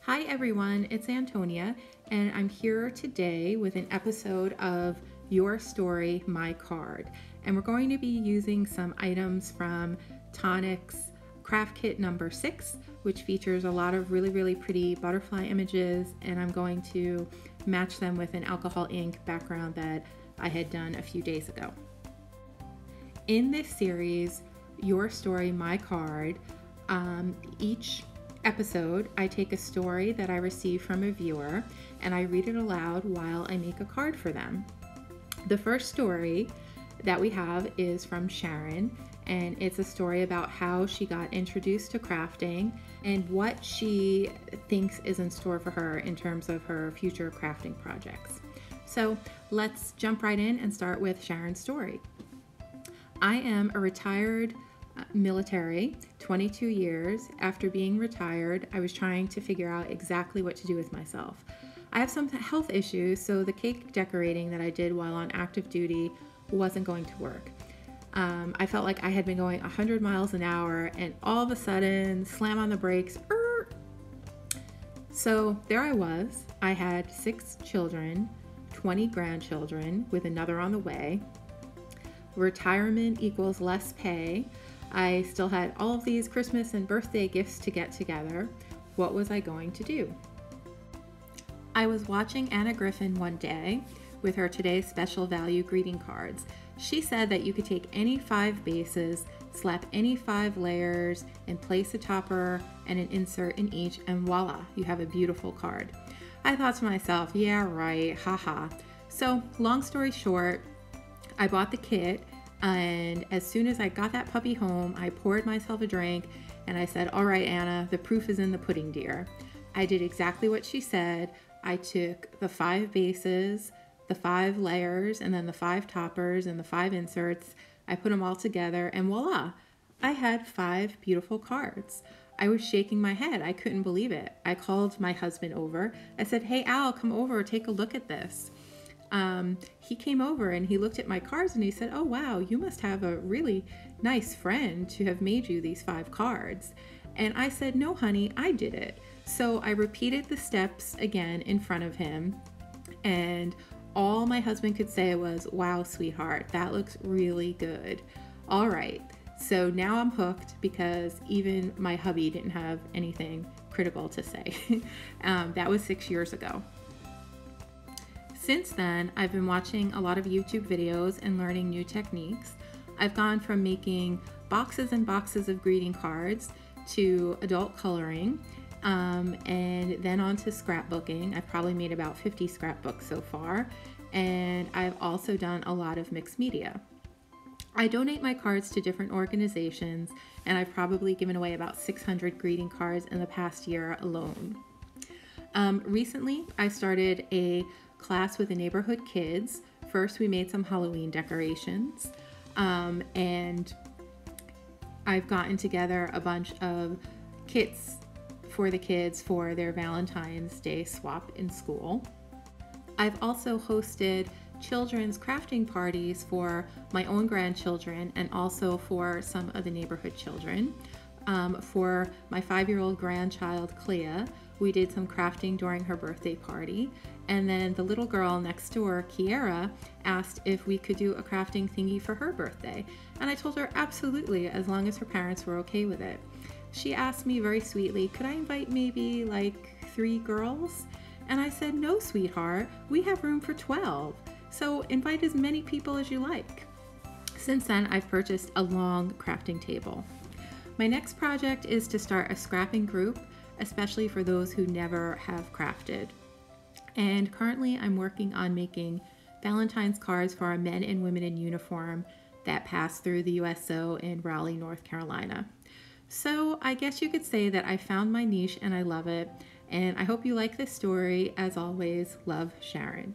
Hi everyone, it's Antonia, and I'm here today with an episode of Your Story, My Card. And we're going to be using some items from Tonic's craft kit number 6, which features a lot of really pretty butterfly images, and I'm going to match them with an alcohol ink background that I had done a few days ago. In this series, Your Story, My Card, each episode, I take a story that I receive from a viewer and I read it aloud while I make a card for them. The first story that we have is from Sharon, and it's a story about how she got introduced to crafting and what she thinks is in store for her in terms of her future crafting projects. So let's jump right in and start with Sharon's story. I am a retired military, 22 years. After being retired, I was trying to figure out exactly what to do with myself. I have some health issues, so the cake decorating that I did while on active duty wasn't going to work. I felt like I had been going 100 miles an hour and all of a sudden, slam on the brakes. So there I was. I had 6 children, 20 grandchildren with another on the way. Retirement equals less pay. I still had all of these Christmas and birthday gifts to get together. What was I going to do? I was watching Anna Griffin one day with her Today's Special Value greeting cards. She said that you could take any 5 bases, slap any 5 layers, and place a topper and an insert in each, and voila, you have a beautiful card. I thought to myself, yeah, right, haha. So, long story short, I bought the kit, and as soon as I got that puppy home, I poured myself a drink and I said, all right, Anna, the proof is in the pudding, dear. I did exactly what she said. I took the 5 bases, the 5 layers, and then the 5 toppers and the 5 inserts. I put them all together and voila, I had 5 beautiful cards. I was shaking my head. I couldn't believe it. I called my husband over. I said, hey, Al, come over, take a look at this. He came over and he looked at my cards and he said, oh wow, you must have a really nice friend to have made you these 5 cards. And I said, no honey, I did it. So I repeated the steps again in front of him, and all my husband could say was, wow, sweetheart, that looks really good. All right, so now I'm hooked because even my hubby didn't have anything critical to say. That was 6 years ago. Since then, I've been watching a lot of YouTube videos and learning new techniques. I've gone from making boxes and boxes of greeting cards to adult coloring, and then on to scrapbooking. I've probably made about 50 scrapbooks so far, and I've also done a lot of mixed media. I donate my cards to different organizations, and I've probably given away about 600 greeting cards in the past year alone. Recently, I started a class with the neighborhood kids. First, we made some Halloween decorations, and I've gotten together a bunch of kits for the kids for their Valentine's Day swap in school. I've also hosted children's crafting parties for my own grandchildren and also for some of the neighborhood children. For my 5-year-old grandchild, Clea, we did some crafting during her birthday party. And then the little girl next door, Kiara, asked if we could do a crafting thingy for her birthday. And I told her absolutely, as long as her parents were okay with it. She asked me very sweetly, could I invite maybe like 3 girls? And I said, no, sweetheart, we have room for 12. So invite as many people as you like. Since then, I've purchased a long crafting table. My next project is to start a scrapping group, especially for those who never have crafted. And currently I'm working on making Valentine's cards for our men and women in uniform that pass through the USO in Raleigh, North Carolina. So I guess you could say that I found my niche and I love it. And I hope you like this story. As always, love, Sharon.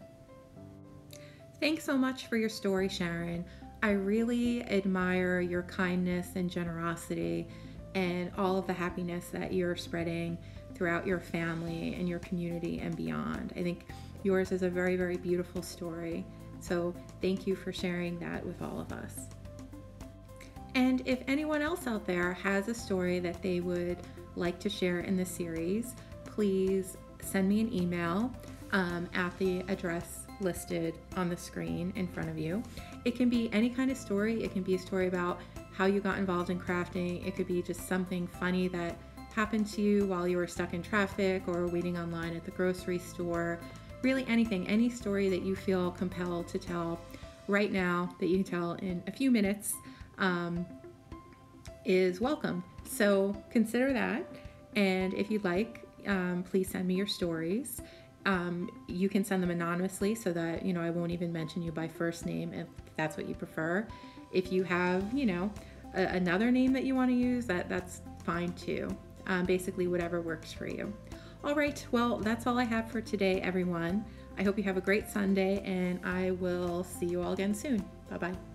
Thanks so much for your story, Sharon. I really admire your kindness and generosity and all of the happiness that you're spreading throughout your family and your community and beyond. I think yours is a very beautiful story. So thank you for sharing that with all of us. And if anyone else out there has a story that they would like to share in the series, please send me an email at the address listed on the screen in front of you. It can be any kind of story. It can be a story about how you got involved in crafting. It could be just something funny that happened to you while you were stuck in traffic or waiting online at the grocery store. Really anything, any story that you feel compelled to tell right now that you can tell in a few minutes is welcome. So consider that. And if you'd like, please send me your stories. You can send them anonymously so that, I won't even mention you by first name if that's what you prefer. If you have, another name that you want to use, that's fine too. Basically whatever works for you. All right, well, that's all I have for today, everyone. I hope you have a great Sunday, and I will see you all again soon. Bye-bye.